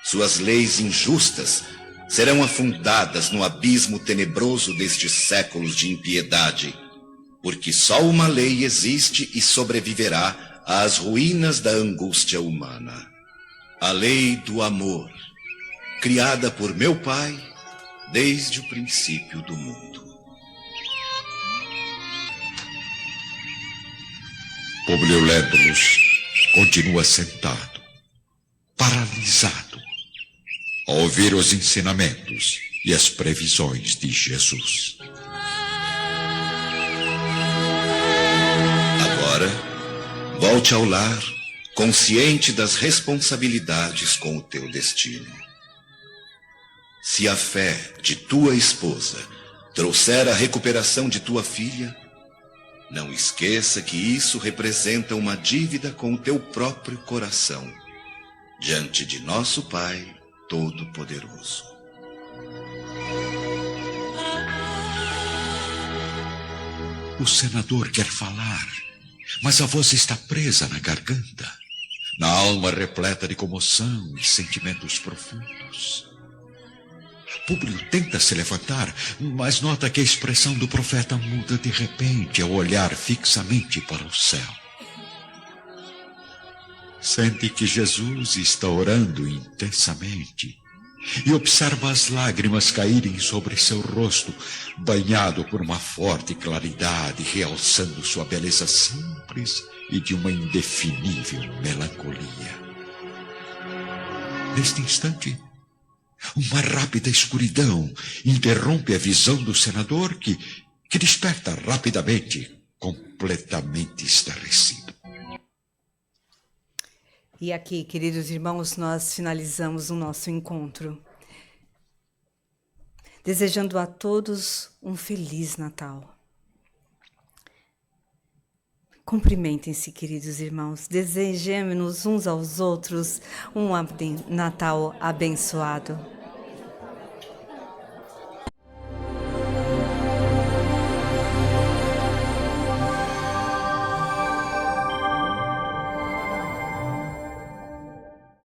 Suas leis injustas serão afundadas no abismo tenebroso destes séculos de impiedade, porque só uma lei existe e sobreviverá às ruínas da angústia humana. A lei do amor, criada por meu Pai desde o princípio do mundo. Públio Lentulus continua sentado, paralisado. paralisado ao ouvir os ensinamentos e as previsões de Jesus. Agora, volte ao lar, consciente das responsabilidades com o teu destino. Se a fé de tua esposa trouxer a recuperação de tua filha, não esqueça que isso representa uma dívida com o teu próprio coração, diante de nosso Pai Todo-Poderoso. O senador quer falar, mas a voz está presa na garganta, na alma repleta de comoção e sentimentos profundos. Públio tenta se levantar, mas nota que a expressão do profeta muda de repente ao olhar fixamente para o céu. Sente que Jesus está orando intensamente e observa as lágrimas caírem sobre seu rosto, banhado por uma forte claridade, realçando sua beleza simples e de uma indefinível melancolia. Neste instante, uma rápida escuridão interrompe a visão do senador que desperta rapidamente, completamente estarrecido. E aqui, queridos irmãos, nós finalizamos o nosso encontro, desejando a todos um Feliz Natal. Cumprimentem-se, queridos irmãos, desejemos uns aos outros um Natal abençoado.